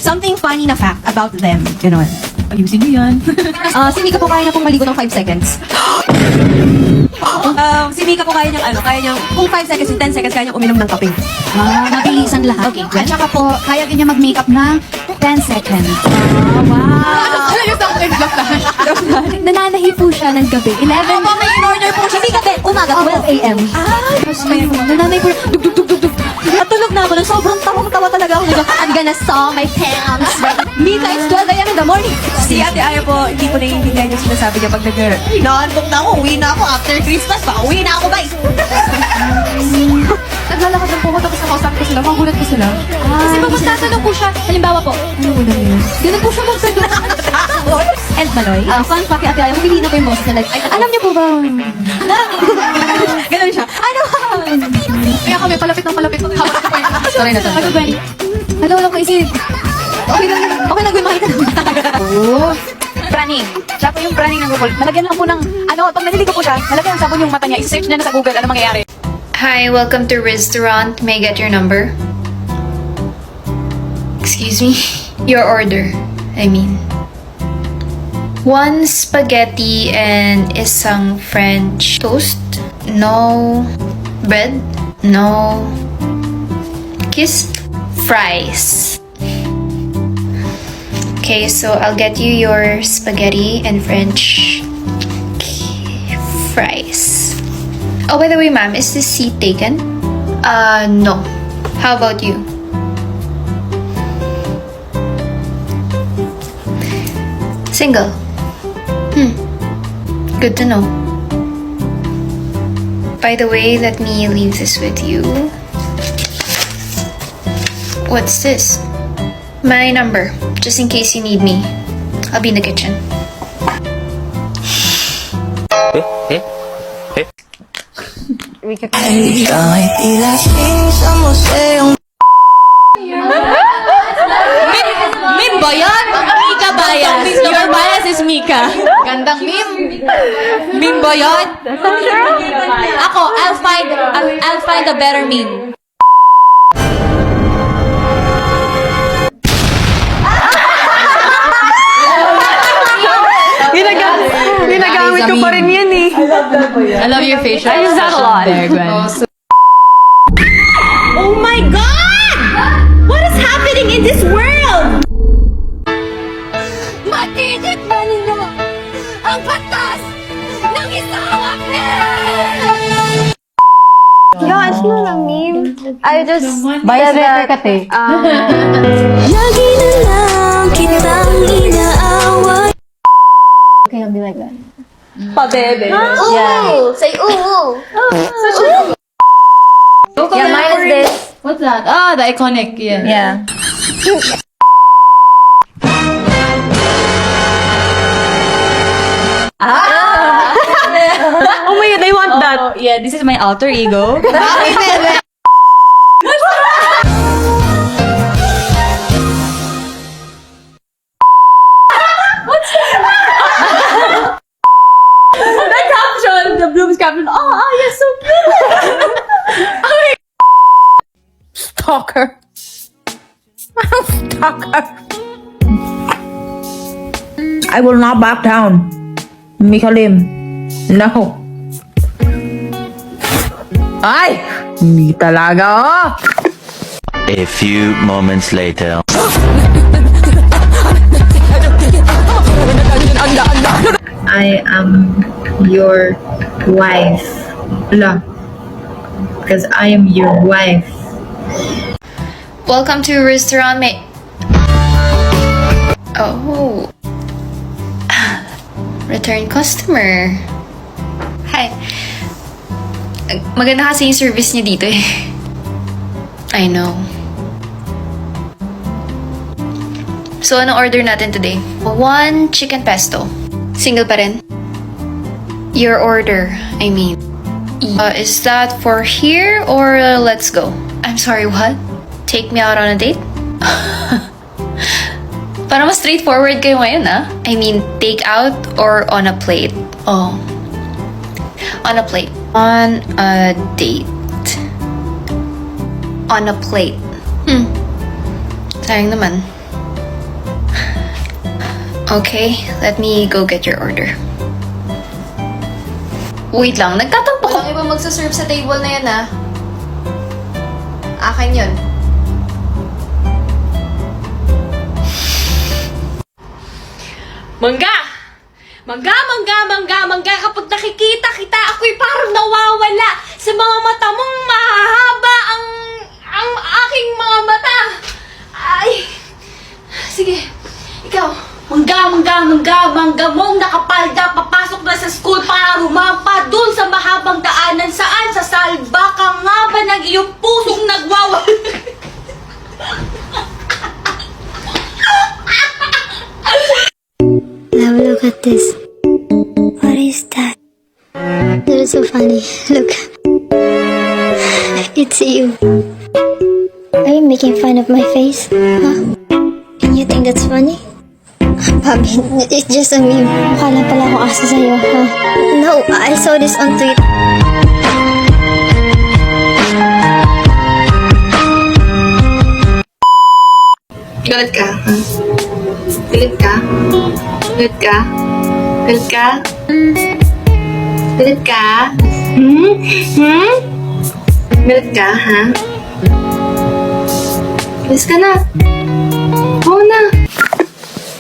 Something funny na fact about them. Ganon. Ayusin niyo yan. Si Mika po kaya niya pong maligo ng 5 seconds. Si Mika po kaya niyang kung 5 seconds, 10 seconds, kaya niyang uminom ng kape. Mabilisan lahat. Okay, At saka po, kaya din niya mag-makeup na 10 seconds. Wow! Ano yung something block na? Nananahi po siya ng gabi. 11 may in-order po siya. Si Mika, umaga, 12 a.m. Nananahi po. Dug, dug, dug, dug, dug. Natulog na ako ng sobrang tawang-tawa talaga ako. I'm gonna saw my pants. Mika, it's 12 a.m. in the morning. Si Ate Aya po, hindi po naiintindihan yung sinasabi niya pag naantok na ako, uwi na ako after Christmas pa. Uwi na ako, bye! Naglalakad lang po ako tapos nakausap ko sila. Magulat ko sila. Kasi pag magtatanong po siya, halimbawa po, ano mo lang yun? Ganun po siya magsagot. And Maloy, Fun fact, Ate Aya, humili na po yung boss niya. Like, alam niyo po ba? ganun siya. Ano? Kaya kami palapit ng palapit. Hawak ko pa yun. Sorry na to. Ano ba? Ano, wala ko isip. Okay lang Gwen, makita naman. Praning. Siya po yung praning ng Google. Malagyan lang po ng, pag naliligo po siya, malagyan ng sabon yung mata niya. I-search niya na sa Google, ano mangyayari. Hi, welcome to Restaurant. May I get your number? Excuse me? Your order, I mean. 1 spaghetti and isang French toast. No bread. No kissed fries. Okay, so I'll get you your spaghetti and French fries. Oh, by the way, ma'am, is this seat taken? No. How about you? Single. Good to know. By the way, let me leave this with you. What's this? My number, just in case you need me. I'll be in the kitchen. Mim ba yan? Mika bias. Your bias is Mika. Gandang meme. Mim ba yan? Ako, I'll find a better meme. Ginagamit ko pa rin yan eh. I love your facial. I use that a lot. There, Gwen. Oh my God! What is happening in this world? Matidit ba ninyo ang batas ng isang apel? Yeah, it's not a meme. I just Bias said letter that, ka, te. Lagi na lang kitang inaaway. Okay, I'll be like that. Pa-bebe. Yeah. Say ooh. Yeah, mine is this. What's that? Ah, the iconic. Yeah. Yeah. Oh my god, I want that. Oh, yeah, this is my alter ego. The Bloom's caption. Oh, you're so cute. Stalker. Stalker. I will not back down. Mika Lim. No. Ay! Hindi talaga, oh! A few moments later. I am your wife. La. Because I am your wife. Welcome to Restaurant. Oh. Return customer. Hi. Maganda kasi yung service niya dito eh. I know. So, anong order natin today? 1 chicken pesto. Single pa rin? Your order, I mean. Is that for here or let's go? I'm sorry, what? Take me out on a date? Parang mas straightforward kayo ngayon, ah. I mean, take out or on a plate? Oh. On a plate. On a date. On a plate. Sayang naman. Okay, let me go get your order. Wait lang, nagtatampo ko. Walang iba magsaserve sa table na yan, ah. Akin yun. Mangga! Mangga, mangga, mangga, mangga. Kapag nakikita kita, ako'y parang nawawala. Sa mga mata mong mahahaba ang aking mga mata. Ay! Sige, ikaw. Mangga, mangga, mangga, mangga mong nakapalda. Papasok na sa school para rumampa dun sa mahabang daanan. Saan? Sa salba ka nga ba ng iyong pusong nagwawala? Love, look at this. What is that? That is so funny. Look. It's you. Are you making fun of my face? Huh? And you think that's funny? Bobby, it's just a meme. Mukha lang pala akong asa sa'yo, huh? No, I saw this on Twitter. Galit ka? Galit ka? Galit ka? Galit ka? Galit ka? Galit ka, ha? Galit ka na. Oo na.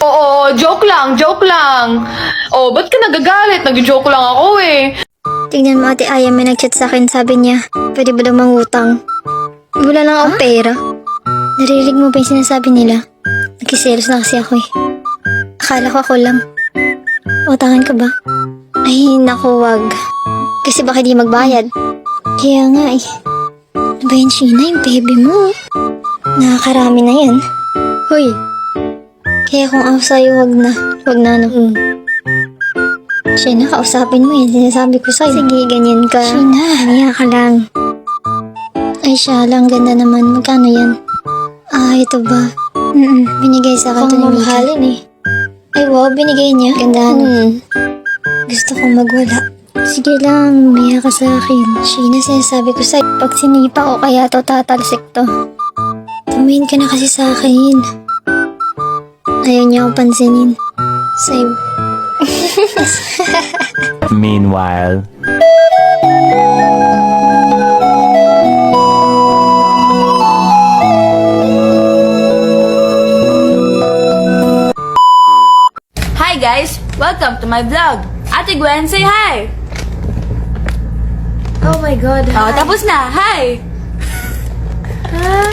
Oo, joke lang, joke lang. Oh, ba't ka nagagalit? Nag-joke lang ako eh. Tignan mo, Ate Aya, may nag-chat sa akin. Sabi niya, pwede ba daw mangutang? Wala lang akong pera. Narinig mo ba yung sinasabi nila? Nagkiselos na kasi ako eh. Akala ko ako lang. Utangan ka ba? Ay, naku, wag. Kasi baka di magbayad. Kaya nga eh. Ano ba yan, Sheena? Yung baby mo. Nakakarami na yan. Hoy. Kaya kung ako sa'yo, wag na. Wag na, ano. Sheena, kausapin mo yan. Sinasabi ko sa'yo. Sige, ganyan ka. Sheena, niya ka lang. Ay, siya lang. Ganda naman. Magkano yan? Ah, ito ba? Binigay sa akin ito ni Mika. Mamahalin eh. Ay, wow, binigay niya. Gandahan. Gusto kong magwala. Sige lang, umiya ka sa akin. Sheena, sinasabi ko sa'yo, pag sinipa ko kaya to, tatalsik to. Tumingin ka na kasi sa akin. Ayaw niya akong pansinin. Save. Meanwhile. Hi guys! Welcome to my vlog! Ate Gwen, say hi! Oh my God. Oh, tapos na! Hi! Hi!